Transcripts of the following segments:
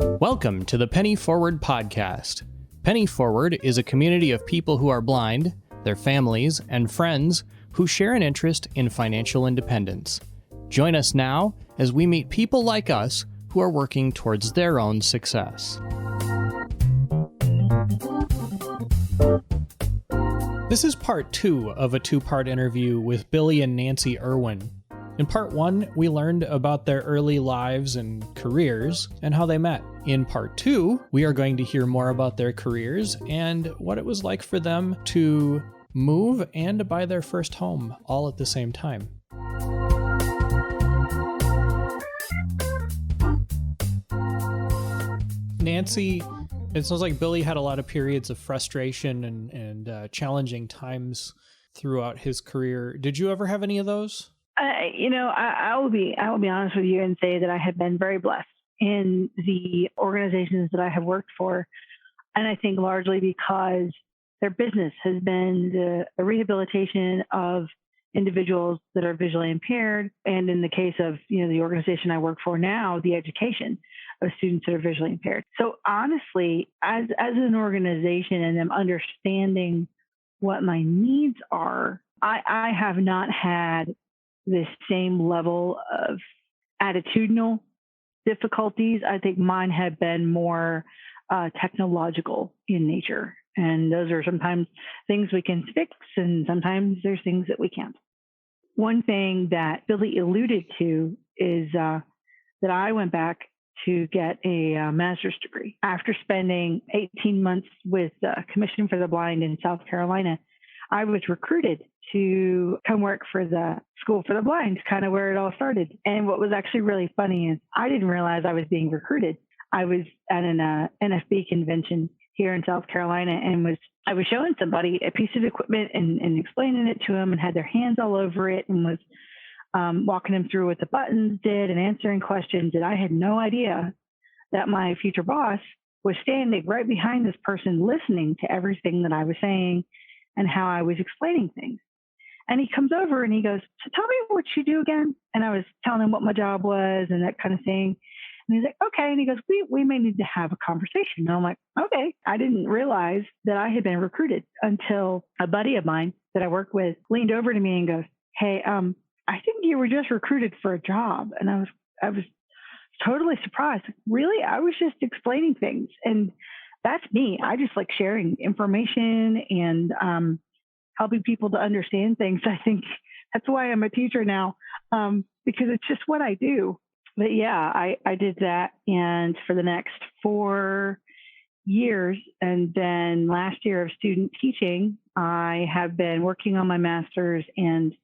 Welcome to the Penny Forward podcast. Penny Forward is a community of people who are blind, their families, and friends who share an interest in financial independence. Join us now as we meet people like us who are working towards their own success. This is part 2 of a 2-part interview with Billy and Nancy Irwin. In part 1, we learned about their early lives and careers and how they met. In part 2, we are going to hear more about their careers and what it was like for them to move and to buy their first home all at the same time. Nancy, it sounds like Billy had a lot of periods of frustration and challenging times throughout his career. Did you ever have any of those? I will be honest with you and say that I have been very blessed in the organizations that I have worked for. And I think largely because their business has been the rehabilitation of individuals that are visually impaired. And in the case of, the organization I work for now, the education of students that are visually impaired. So honestly, as an organization and them understanding what my needs are, I have not had the same level of attitudinal difficulties. I think mine have been more technological in nature. And those are sometimes things we can fix, and sometimes there's things that we can't. One thing that Billy alluded to is that I went back to get a master's degree. After spending 18 months with Commission for the Blind in South Carolina, I was recruited to come work for the School for the Blind, kind of where it all started. And what was actually really funny is I didn't realize I was being recruited. I was at an NFB convention here in South Carolina, and I was showing somebody a piece of equipment and explaining it to them, and had their hands all over it, and was walking them through what the buttons did and answering questions. And I had no idea that my future boss was standing right behind this person, listening to everything that I was saying and how I was explaining things. And he comes over and he goes, "So tell me what you do again." And I was telling him what my job was and that kind of thing. And he's like, "Okay." And he goes, we may need to have a conversation. And I'm like, okay. I didn't realize that I had been recruited until a buddy of mine that I work with leaned over to me and goes, "Hey, I think you were just recruited for a job." And I was totally surprised. Really? I was just explaining things. And that's me. I just like sharing information and helping people to understand things. I think that's why I'm a teacher now, because it's just what I do. But yeah, I did that. And for the next 4 years, and then last year of student teaching, I have been working on my master's and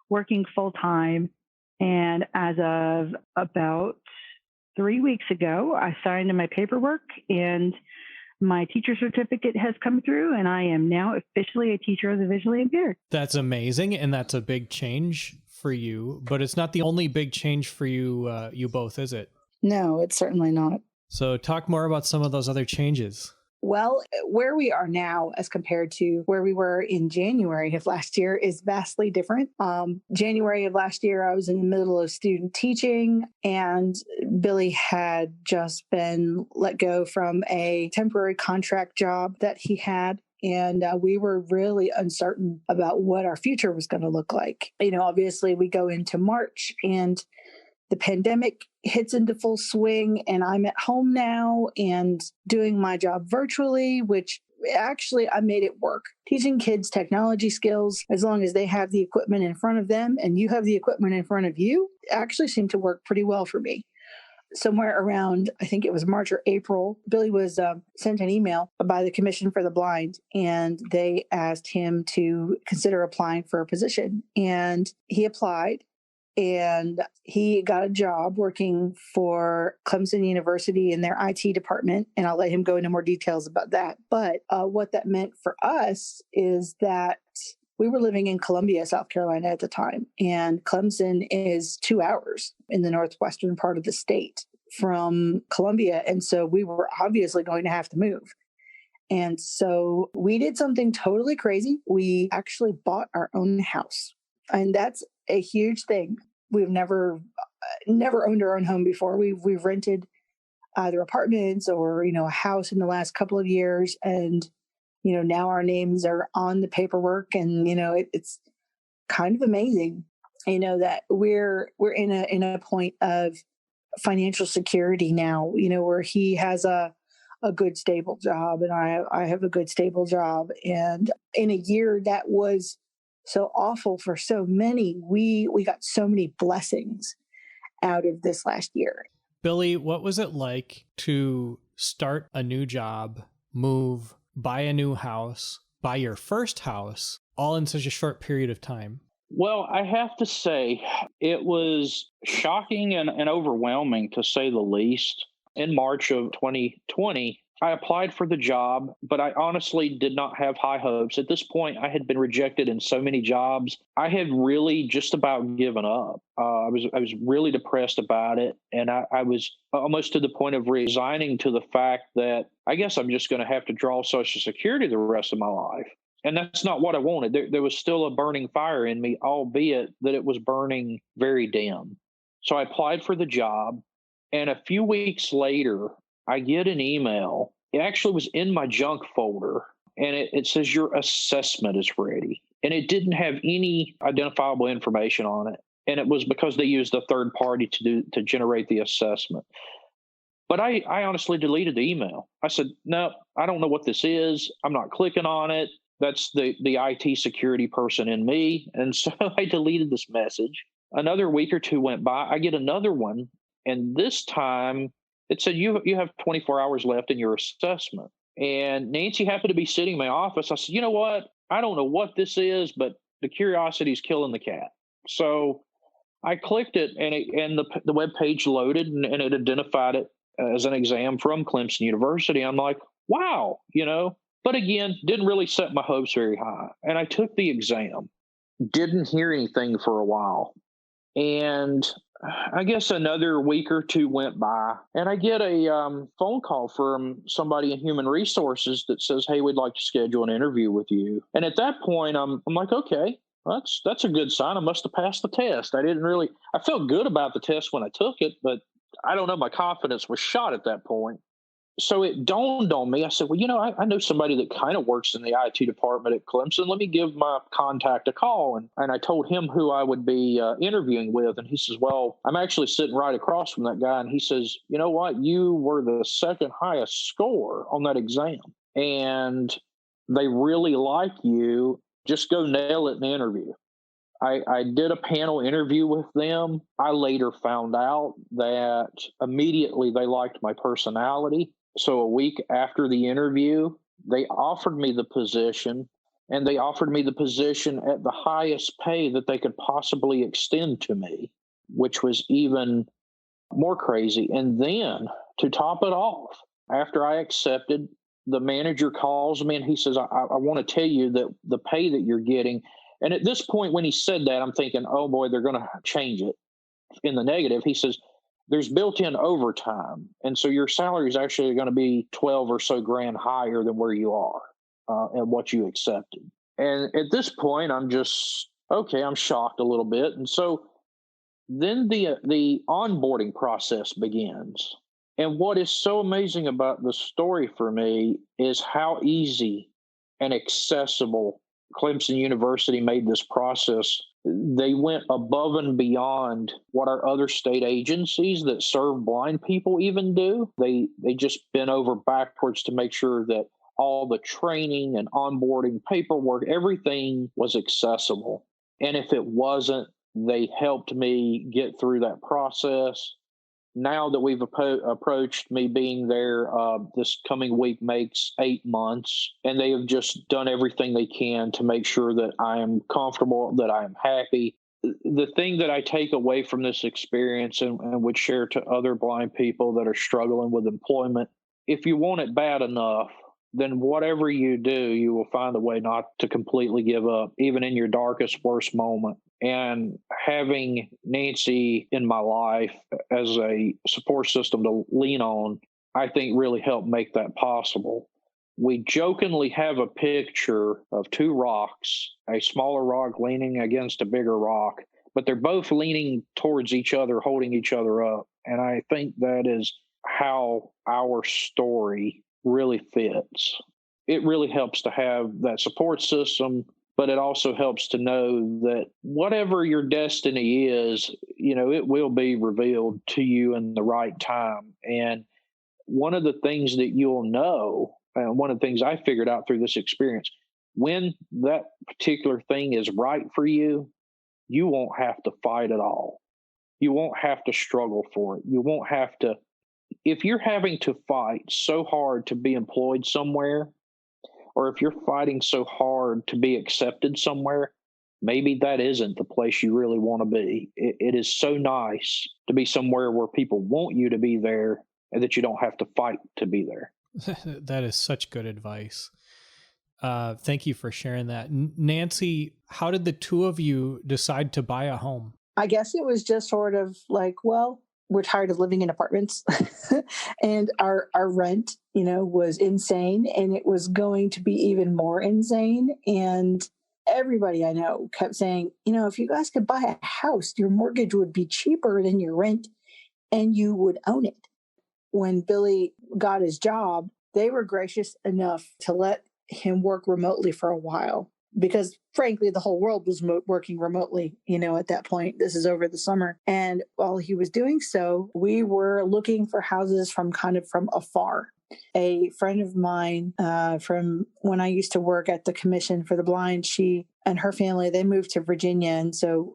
working full time. And as of about 3 weeks ago, I signed my paperwork and my teacher certificate has come through, and I am now officially a teacher of the visually impaired. That's amazing, and that's a big change for you, but it's not the only big change for you both, is it? No, it's certainly not. So talk more about some of those other changes. Well, where we are now as compared to where we were in January of last year is vastly different. January of last year, I was in the middle of student teaching, and Billy had just been let go from a temporary contract job that he had. And we were really uncertain about what our future was going to look like. Obviously we go into March and the pandemic hits into full swing, and I'm at home now and doing my job virtually, which actually I made it work. Teaching kids technology skills, as long as they have the equipment in front of them and you have the equipment in front of you, actually seemed to work pretty well for me. Somewhere around, I think it was March or April, Billy was sent an email by the Commission for the Blind, and they asked him to consider applying for a position. And he applied, and he got a job working for Clemson University in their IT department. And I'll let him go into more details about that. But what that meant for us is that we were living in Columbia, South Carolina at the time, and Clemson is 2 hours in the northwestern part of the state from Columbia. And so we were obviously going to have to move. And so we did something totally crazy. We actually bought our own house. And that's a huge thing. We've never owned our own home before. We've rented either apartments or, a house in the last couple of years. And, now our names are on the paperwork, and, it's kind of amazing, that we're in a point of financial security now, where he has a good stable job and I have a good stable job. And in a year that was so awful for so many, we got so many blessings out of this last year. Billy, what was it like to start a new job, move, buy a new house, buy your first house, all in such a short period of time? Well, I have to say it was shocking and overwhelming, to say the least. In March of 2020, I applied for the job, but I honestly did not have high hopes. At this point, I had been rejected in so many jobs. I had really just about given up. I was really depressed about it, and I was almost to the point of resigning to the fact that I guess I'm just going to have to draw Social Security the rest of my life. And that's not what I wanted. There was still a burning fire in me, albeit that it was burning very dim. So I applied for the job. And a few weeks later, I get an email. It actually was in my junk folder. And it says, your assessment is ready. And it didn't have any identifiable information on it. And it was because they used a third party to generate the assessment. But I honestly deleted the email. I said, no, I don't know what this is. I'm not clicking on it. That's the IT security person in me. And so I deleted this message. Another week or two went by. I get another one. And this time it said, you have 24 hours left in your assessment. And Nancy happened to be sitting in my office. I said, you know what? I don't know what this is, but the curiosity is killing the cat. So I clicked it, and the web page loaded, and it identified it as an exam from Clemson University. I'm like, wow, But again, didn't really set my hopes very high. And I took the exam, didn't hear anything for a while. And I guess another week or two went by, and I get a phone call from somebody in human resources that says, hey, we'd like to schedule an interview with you. And at that point, I'm like, okay, that's a good sign. I must have passed the test. I felt good about the test when I took it, but I don't know, my confidence was shot at that point. So it dawned on me. I said, well, I know somebody that kind of works in the IT department at Clemson. Let me give my contact a call. And I told him who I would be interviewing with. And he says, well, I'm actually sitting right across from that guy. And he says, you know what? You were the second highest score on that exam. And they really like you. Just go nail it in the interview. I did a panel interview with them. I later found out that immediately they liked my personality. So a week after the interview, they offered me the position, and they offered me the position at the highest pay that they could possibly extend to me, which was even more crazy. And then to top it off, after I accepted, the manager calls me and he says, I want to tell you that the pay that you're getting. And at this point, when he said that, I'm thinking, oh boy, they're going to change it in the negative. He says, there's built-in overtime. And so your salary is actually going to be 12 or so grand higher than where you are and what you accepted. And at this point, I'm just, okay, I'm shocked a little bit. And so then the onboarding process begins. And what is so amazing about the story for me is how easy and accessible Clemson University made this process. They went above and beyond what our other state agencies that serve blind people even do. They just bent over backwards to make sure that all the training and onboarding paperwork, everything was accessible. And if it wasn't, they helped me get through that process. Now that we've approached me being there, this coming week makes 8 months, and they have just done everything they can to make sure that I am comfortable, that I am happy. The thing that I take away from this experience and would share to other blind people that are struggling with employment, if you want it bad enough, then whatever you do, you will find a way not to completely give up, even in your darkest, worst moment. And having Nancy in my life as a support system to lean on, I think really helped make that possible. We jokingly have a picture of two rocks, a smaller rock leaning against a bigger rock, but they're both leaning towards each other, holding each other up. And I think that is how our story really fits. It really helps to have that support system, but it also helps to know that whatever your destiny is, it will be revealed to you in the right time. And one of the things that you'll know, and one of the things I figured out through this experience, when that particular thing is right for you, you won't have to fight at all. You won't have to struggle for it. You won't have to, if you're having to fight so hard to be employed somewhere, or if you're fighting so hard to be accepted somewhere, maybe that isn't the place you really want to be. It is so nice to be somewhere where people want you to be there and that you don't have to fight to be there. That is such good advice. Thank you for sharing that. Nancy, how did the two of you decide to buy a home? I guess it was just sort of like, well, we're tired of living in apartments and our rent, was insane, and it was going to be even more insane. And everybody I know kept saying, if you guys could buy a house, your mortgage would be cheaper than your rent and you would own it. When Billy got his job, they were gracious enough to let him work remotely for a while, because frankly, the whole world was working remotely, at that point. This is over the summer. And while he was doing so, we were looking for houses from afar. A friend of mine from when I used to work at the Commission for the Blind, she and her family, they moved to Virginia. And so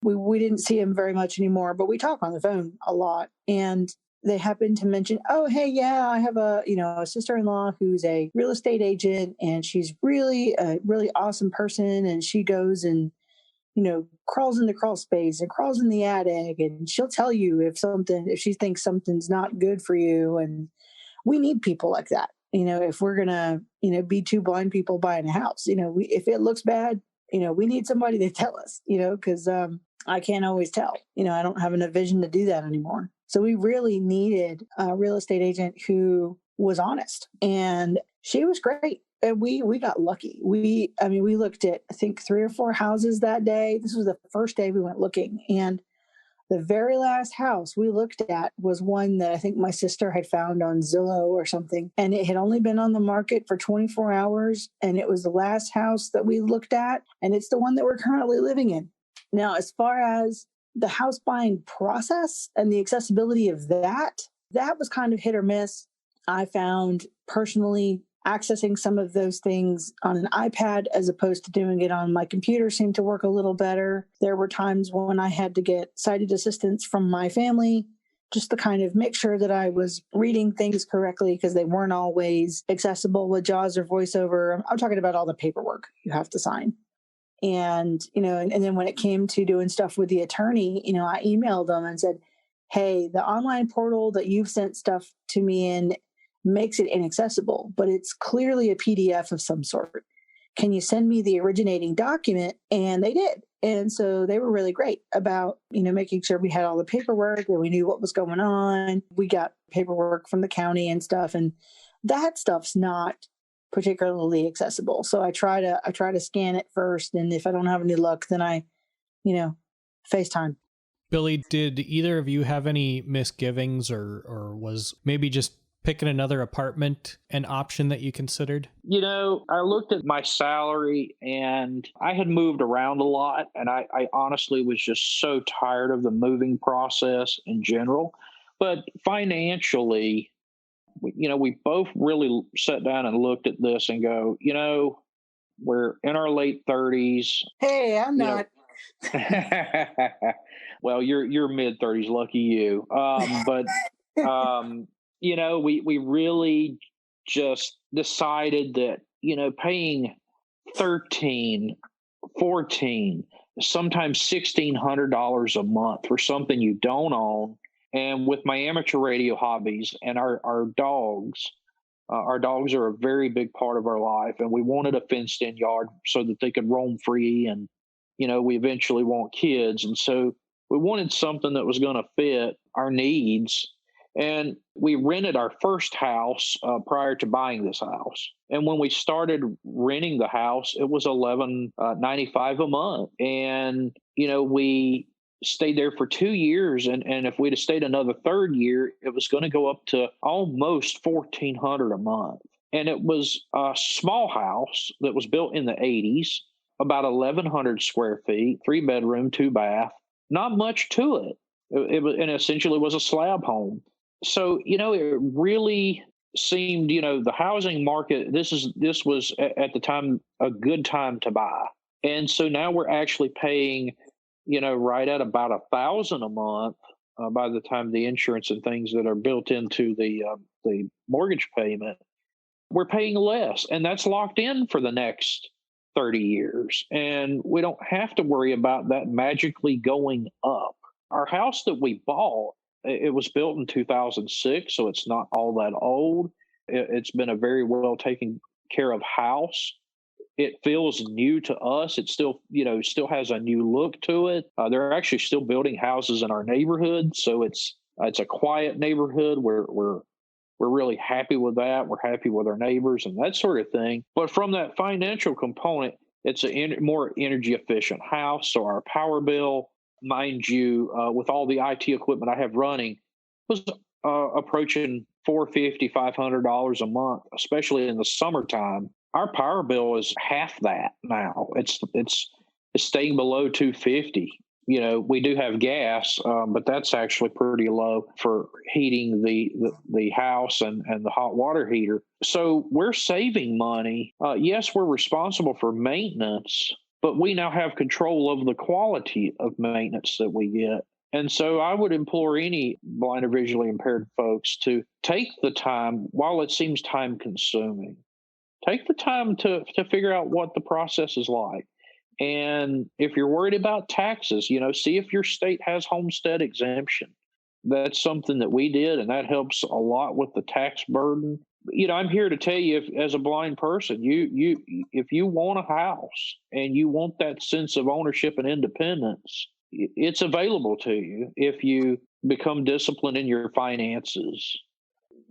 we didn't see him very much anymore, but we talk on the phone a lot. And they happened to mention, oh, hey, yeah, I have a sister-in-law who's a real estate agent, and she's really a really awesome person. And she goes and, crawls in the crawl space and crawls in the attic, and she'll tell you if she thinks something's not good for you. And we need people like that. If we're going to, be two blind people buying a house, if it looks bad, we need somebody to tell us, because I can't always tell, I don't have enough vision to do that anymore. So we really needed a real estate agent who was honest, and she was great. And we got lucky. We looked at, I think, 3 or 4 houses that day. This was the first day we went looking. And the very last house we looked at was one that I think my sister had found on Zillow or something. And it had only been on the market for 24 hours. And it was the last house that we looked at. And it's the one that we're currently living in. Now, as far as the house buying process and the accessibility of that was kind of hit or miss. I found personally accessing some of those things on an iPad as opposed to doing it on my computer seemed to work a little better. There were times when I had to get sighted assistance from my family just to kind of make sure that I was reading things correctly, because they weren't always accessible with JAWS or VoiceOver. I'm talking about all the paperwork you have to sign. And, and then when it came to doing stuff with the attorney, I emailed them and said, hey, the online portal that you've sent stuff to me in makes it inaccessible, but it's clearly a PDF of some sort. Can you send me the originating document? And they did. And so they were really great about, making sure we had all the paperwork and we knew what was going on. We got paperwork from the county and stuff. And that stuff's not particularly accessible. So I try to scan it first. And if I don't have any luck, then I, FaceTime. Billy, did either of you have any misgivings or was maybe just picking another apartment an option that you considered? I looked at my salary and I had moved around a lot, and I honestly was just so tired of the moving process in general. But financially, we both really sat down and looked at this and go, we're in our late 30s. Hey, I'm not. Well, you're mid 30s, lucky you. But we really just decided that, paying 13, 14, sometimes $1,600 a month for something you don't own. And with my amateur radio hobbies and our dogs are a very big part of our life. And we wanted a fenced in yard so that they could roam free. And, we eventually want kids. And so we wanted something that was going to fit our needs. And we rented our first house prior to buying this house. And when we started renting the house, it was $11.95 a month. And, we stayed there for 2 years. And if we'd have stayed another third year, it was going to go up to almost $1,400 a month. And it was a small house that was built in the 80s, about 1,100 square feet, 3-bedroom, 2-bath, not much to it. And essentially was a slab home. So, it really seemed, the housing market, this was at the time a good time to buy. And so now we're actually paying, right at about $1,000 a month by the time the insurance and things that are built into the mortgage payment. We're paying less, and that's locked in for the next 30 years. And we don't have to worry about that magically going up. Our house that we bought, it was built in 2006, so it's not all that old. It's been a very well taken care of house. It feels new to us. It still has a new look to it. They're actually still building houses in our neighborhood, so it's a quiet neighborhood. We're really happy with that. We're happy with our neighbors and that sort of thing. But from that financial component, it's a more energy efficient house. So our power bill, mind you, with all the IT equipment I have running, was approaching $450, $500 a month, especially in the summertime. Our power bill is half that now. It's staying below $250. We do have gas, but that's actually pretty low for heating the house and the hot water heater. So we're saving money. Yes, we're responsible for maintenance, but we now have control of the quality of maintenance that we get. And so I would implore any blind or visually impaired folks to take the time, while it seems time consuming, take the time to figure out what the process is like. And if you're worried about taxes, see if your state has homestead exemption. That's something that we did, and that helps a lot with the tax burden. I'm here to tell you, as a blind person, if you want a house and you want that sense of ownership and independence, it's available to you if you become disciplined in your finances.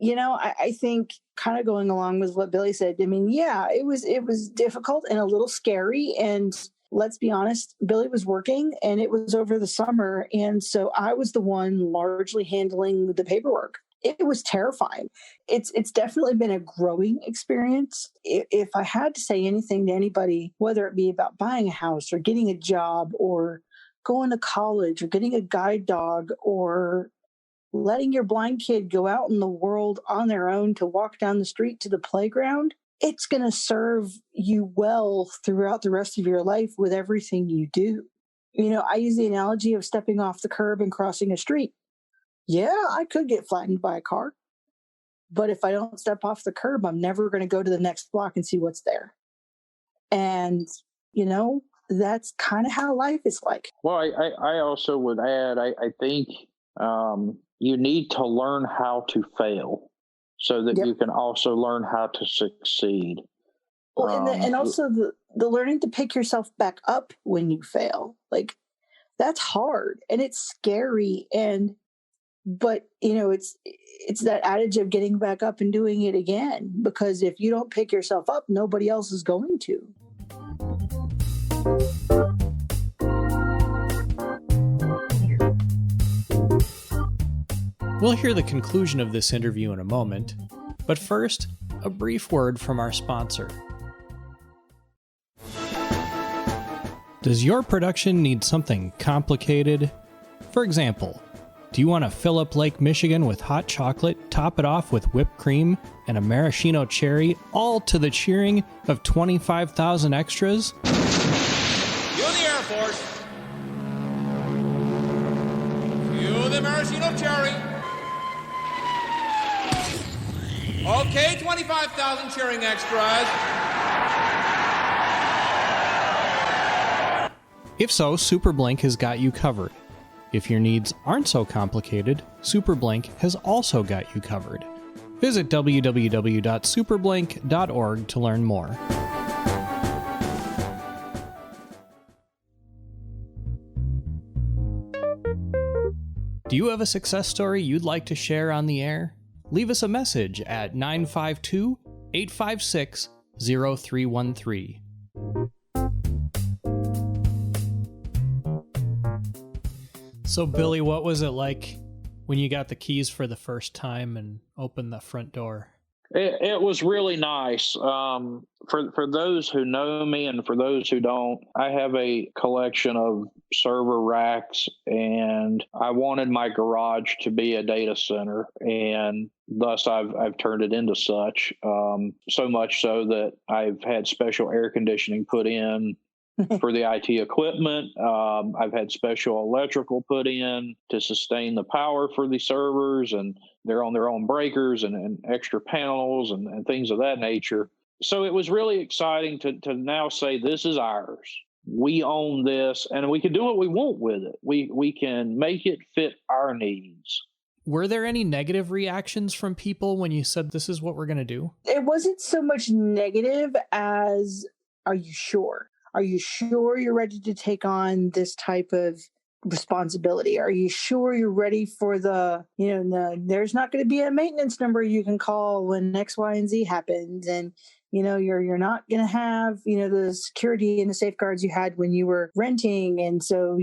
I think kind of going along with what Billy said, yeah, it was difficult and a little scary. And let's be honest, Billy was working and it was over the summer. And so I was the one largely handling the paperwork. It was terrifying. It's definitely been a growing experience. If I had to say anything to anybody, whether it be about buying a house or getting a job or going to college or getting a guide dog or letting your blind kid go out in the world on their own to walk down the street to the playground, it's going to serve you well throughout the rest of your life with everything you do. I use the analogy of stepping off the curb and crossing a street. Yeah, I could get flattened by a car, but if I don't step off the curb, I'm never going to go to the next block and see what's there. And, that's kind of how life is like. Well, I also would add, I think you need to learn how to fail so that you can also learn how to succeed. Well, and also the learning to pick yourself back up when you fail, like that's hard and it's scary. But it's that adage of getting back up and doing it again, because if you don't pick yourself up, nobody else is going to. We'll hear the conclusion of this interview in a moment, but first, a brief word from our sponsor. Does your production need something complicated? For example, do you want to fill up Lake Michigan with hot chocolate, top it off with whipped cream and a maraschino cherry, all to the cheering of 25,000 extras? Cue the Air Force. Cue the maraschino cherry. Okay, 25,000 cheering extras. If so, SuperBlink has got you covered. If your needs aren't so complicated, SuperBlink has also got you covered. Visit www.superblink.org to learn more. Do you have a success story you'd like to share on the air? Leave us a message at 952-856-0313. So, Billy, what was it like when you got the keys for the first time and opened the front door? It was really nice. For those who know me and for those who don't, I have a collection of server racks, and I wanted my garage to be a data center, and thus I've turned it into such. So much so that I've had special air conditioning put in for the IT equipment. I've had special electrical put in to sustain the power for the servers, and they're on their own breakers and extra panels and things of that nature. So it was really exciting to now say, this is ours. We own this, and we can do what we want with it. We can make it fit our needs. Were there any negative reactions from people when you said this is what we're going to do? It wasn't so much negative as, are you sure? Are you sure you're ready to take on this type of responsibility? Are you sure you're ready for there's not going to be a maintenance number you can call when X, Y, and Z happens. And, you're not going to have, the security and the safeguards you had when you were renting. And so,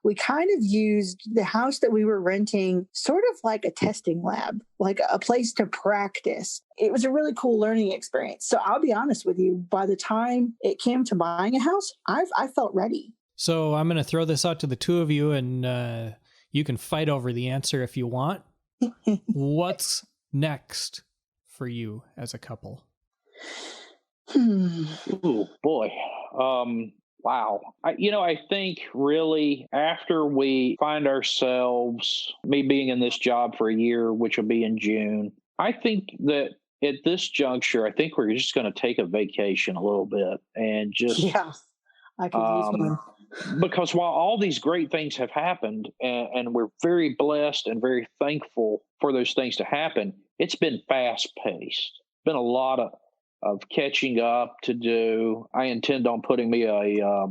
we kind of used the house that we were renting sort of like a testing lab, like a place to practice. It was a really cool learning experience. So I'll be honest with you, by the time it came to buying a house, I felt ready. So I'm going to throw this out to the two of you, and you can fight over the answer if you want. What's next for you as a couple? Oh, boy. Wow. I think really after we find ourselves, me being in this job for a year, which will be in June, I think that at this juncture, I think we're just going to take a vacation a little bit and just... Yeah, I could use one. Because while all these great things have happened, and we're very blessed and very thankful for those things to happen, it's been fast-paced. Been a lot of catching up to do. I intend on putting me a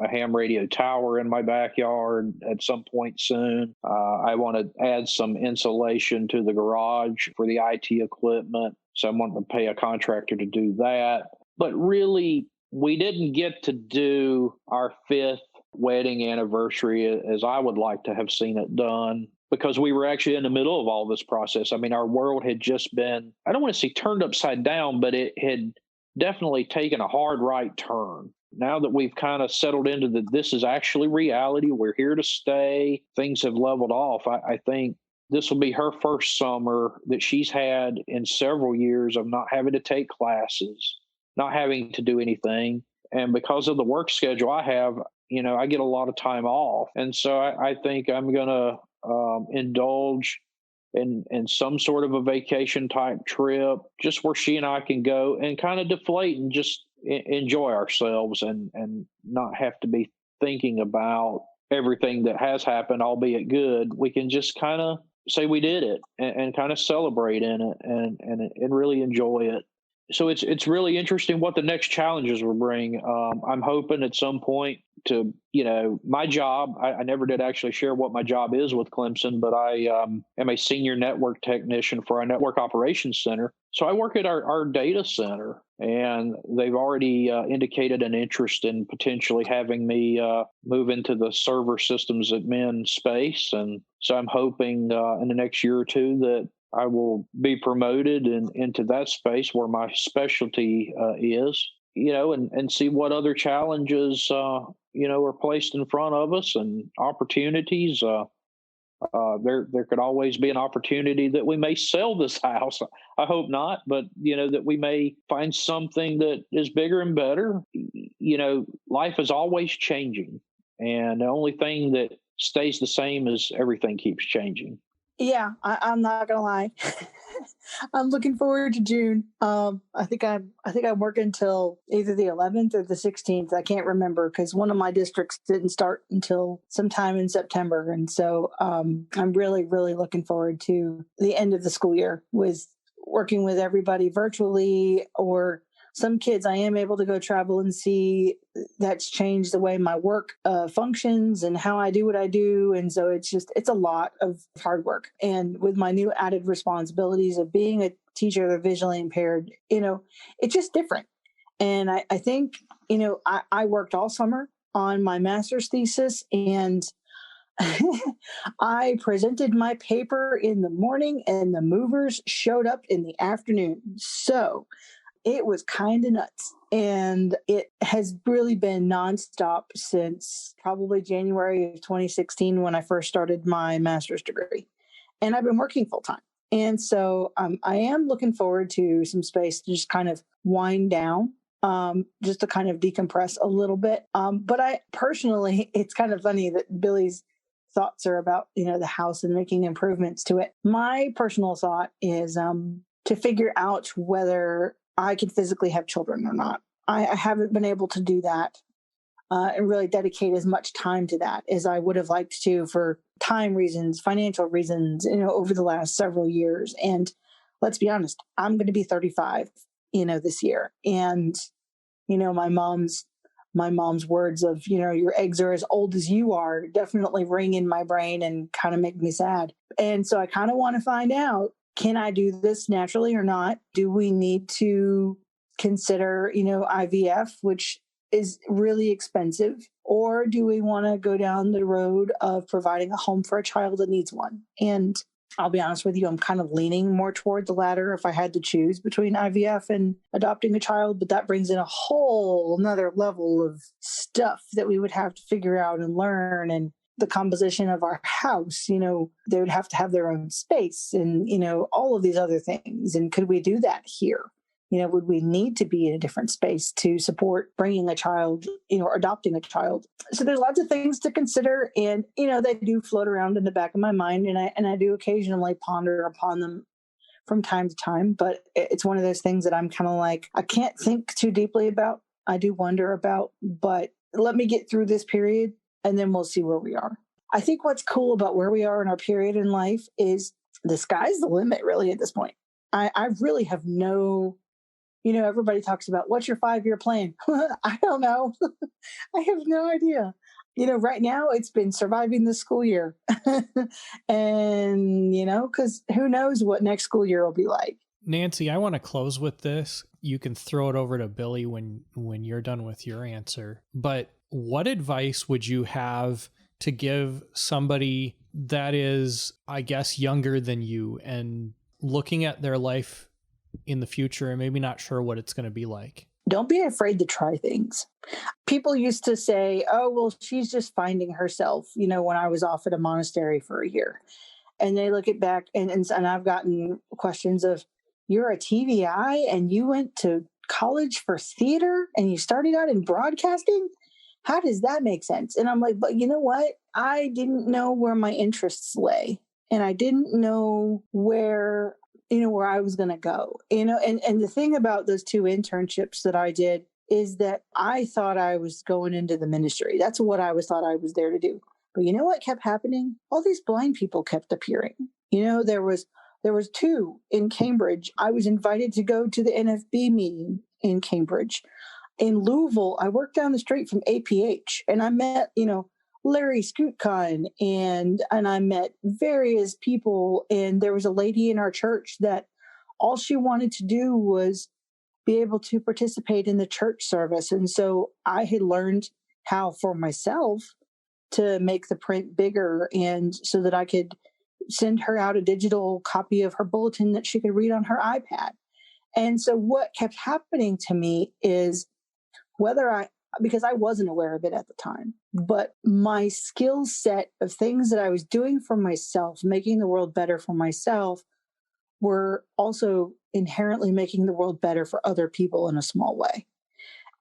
ham radio tower in my backyard at some point soon. I want to add some insulation to the garage for the IT equipment, so I want to pay a contractor to do that. But really, we didn't get to do our 5th wedding anniversary as I would like to have seen it done, because we were actually in the middle of all this process. I mean, our world had just been, I don't want to say turned upside down, but it had definitely taken a hard right turn. Now that we've kind of settled into this is actually reality, we're here to stay, things have leveled off, I think this will be her first summer that she's had in several years of not having to take classes, not having to do anything. And because of the work schedule I have, I get a lot of time off. And so I think I'm going to indulge in some sort of a vacation type trip, just where she and I can go and kind of deflate and just enjoy ourselves and not have to be thinking about everything that has happened, albeit good. We can just kind of say we did it and kind of celebrate in it and really enjoy it. So it's really interesting what the next challenges will bring. I'm hoping at some point to, my job, I never did actually share what my job is with Clemson, but I am a senior network technician for our network operations center. So I work at our data center, and they've already indicated an interest in potentially having me move into the server systems admin space. And so I'm hoping in the next year or two that I will be promoted into that space where my specialty is, and see what other challenges, are placed in front of us and opportunities. There could always be an opportunity that we may sell this house. I hope not, but, that we may find something that is bigger and better. Life is always changing, and the only thing that stays the same is everything keeps changing. Yeah, I'm not gonna lie. I'm looking forward to June. I think I'm working until either the 11th or the 16th. I can't remember, because one of my districts didn't start until sometime in September, and so I'm really, really looking forward to the end of the school year with working with everybody virtually, or some kids I am able to go travel and see. That's changed the way my work functions and how I do what I do. And so it's a lot of hard work. And with my new added responsibilities of being a teacher of the visually impaired, it's just different. And I think, I worked all summer on my master's thesis, and I presented my paper in the morning and the movers showed up in the afternoon. So it was kind of nuts. And it has really been nonstop since probably January of 2016 when I first started my master's degree. And I've been working full time. And so I am looking forward to some space to just kind of wind down, just to kind of decompress a little bit. But I personally, it's kind of funny that Billy's thoughts are about, the house and making improvements to it. My personal thought is to figure out whether I can physically have children or not. I haven't been able to do that and really dedicate as much time to that as I would have liked to for time reasons, financial reasons, over the last several years. And let's be honest, I'm going to be 35, this year. And, my mom's words of, your eggs are as old as you are definitely ring in my brain and kind of make me sad. And so I kind of want to find out, can I do this naturally or not? Do we need to consider, IVF, which is really expensive, or do we want to go down the road of providing a home for a child that needs one? And I'll be honest with you, I'm kind of leaning more toward the latter if I had to choose between IVF and adopting a child, but that brings in a whole another level of stuff that we would have to figure out and learn. And the composition of our house, they would have to have their own space and, all of these other things. And could we do that here? Would we need to be in a different space to support bringing a child, or adopting a child? So there's lots of things to consider. And, they do float around in the back of my mind. And I do occasionally ponder upon them from time to time. But it's one of those things that I'm kind of like, I can't think too deeply about. I do wonder about, but let me get through this period and then we'll see where we are. I think what's cool about where we are in our period in life is the sky's the limit, really, at this point. I really have no... everybody talks about what's your 5-year plan? I don't know. I have no idea. Right now it's been surviving this school year. And, because who knows what next school year will be like. Nancy, I want to close with this. You can throw it over to Billy when you're done with your answer. But what advice would you have to give somebody that is, I guess, younger than you and looking at their life in the future and maybe not sure what it's going to be like? Don't be afraid to try things. People used to say, oh, well, she's just finding herself, when I was off at a monastery for a year. And they look at back and I've gotten questions of, you're a TVI and you went to college for theater and you started out in broadcasting? How does that make sense? And I'm like, but you know what? I didn't know where my interests lay. And I didn't know where I was going to go, and the thing about those 2 internships that I did is that I thought I was going into the ministry. That's what I thought I was there to do. But you know what kept happening? All these blind people kept appearing. There was 2 in Cambridge. I was invited to go to the NFB meeting in Cambridge. In Louisville, I worked down the street from APH and I met, Larry Scootkine and I met various people. And there was a lady in our church that all she wanted to do was be able to participate in the church service. And so I had learned how for myself to make the print bigger and so that I could send her out a digital copy of her bulletin that she could read on her iPad. And so what kept happening to me is because I wasn't aware of it at the time, but my skill set of things that I was doing for myself, making the world better for myself, were also inherently making the world better for other people in a small way.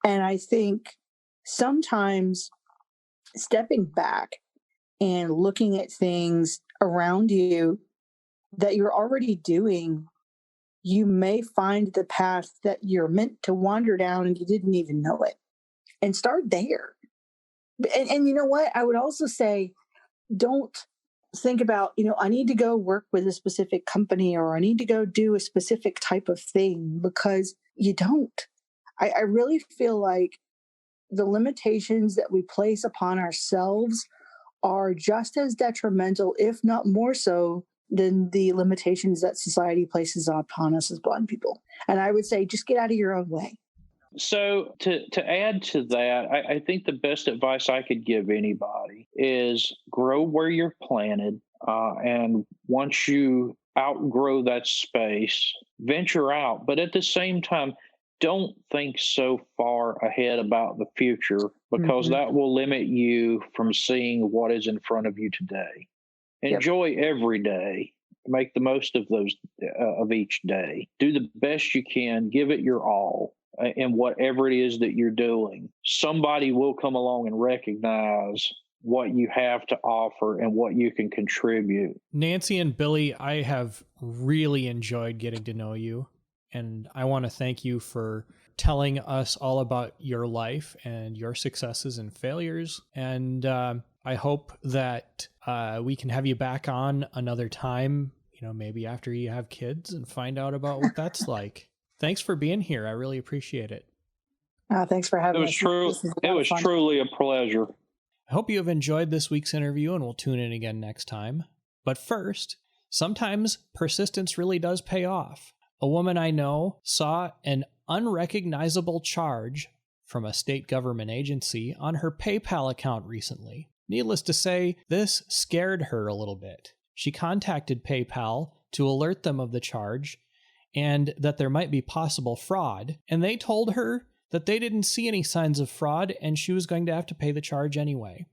And I think sometimes stepping back and looking at things around you that you're already doing, you may find the path that you're meant to wander down and you didn't even know it. And start there. And you know what? I would also say, don't think about, I need to go work with a specific company or I need to go do a specific type of thing, because you don't. I really feel like the limitations that we place upon ourselves are just as detrimental, if not more so, than the limitations that society places upon us as blind people. And I would say, just get out of your own way. So to add to that, I think the best advice I could give anybody is grow where you're planted. And once you outgrow that space, venture out. But at the same time, don't think so far ahead about the future, because that will limit you from seeing what is in front of you today. Enjoy every day. Make the most of of each day. Do the best you can. Give it your all in whatever it is that you're doing. Somebody will come along and recognize what you have to offer and what you can contribute. Nancy and Billy, I have really enjoyed getting to know you. And I want to thank you for telling us all about your life and your successes and failures. And I hope that we can have you back on another time, maybe after you have kids, and find out about what that's like. Thanks for being here. I really appreciate it. Thanks for having us. It was truly a pleasure. I hope you have enjoyed this week's interview, and we'll tune in again next time. But first, sometimes persistence really does pay off. A woman I know saw an unrecognizable charge from a state government agency on her PayPal account recently. Needless to say, this scared her a little bit. She contacted PayPal to alert them of the charge and that there might be possible fraud, and they told her that they didn't see any signs of fraud and she was going to have to pay the charge anyway.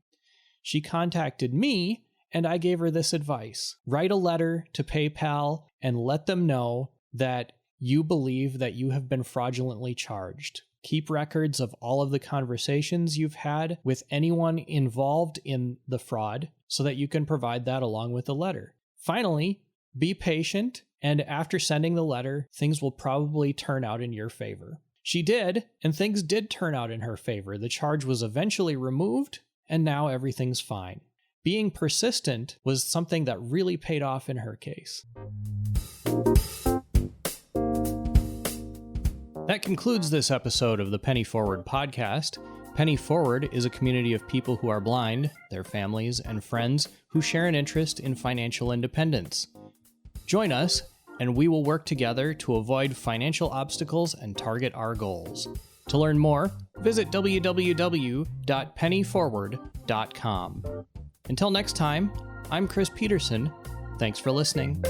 She contacted me, and I gave her this advice. Write a letter to PayPal and let them know that you believe that you have been fraudulently charged. Keep records of all of the conversations you've had with anyone involved in the fraud so that you can provide that along with the letter. Finally, be patient, and after sending the letter, things will probably turn out in your favor. She did, and things did turn out in her favor. The charge was eventually removed, and now everything's fine. Being persistent was something that really paid off in her case. That concludes this episode of the Penny Forward podcast. Penny Forward is a community of people who are blind, their families, and friends who share an interest in financial independence. Join us, and we will work together to avoid financial obstacles and target our goals. To learn more, visit www.pennyforward.com. Until next time, I'm Chris Peterson. Thanks for listening.